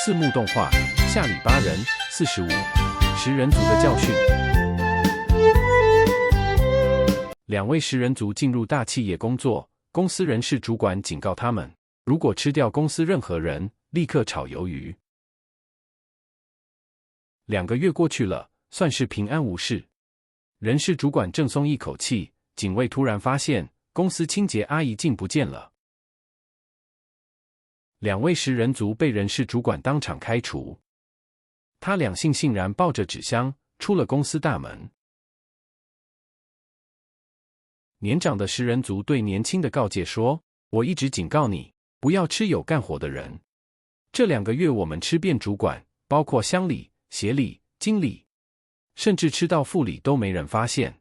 四幕动画，下里巴人45，食人族的教训。两位食人族进入大企业工作，公司人事主管警告他们，如果吃掉公司任何人，立刻炒鱿鱼。2个月过去了，算是平安无事。人事主管正松一口气，警卫突然发现公司清洁阿姨竟不见了。两位食人族被人事主管当场开除。他俩悻然抱着纸箱出了公司大门。年长的食人族对年轻的告诫说：“我一直警告你，不要吃有干活的人。这2个月我们吃遍主管，包括乡里、协理、经理，甚至吃到副理都没人发现。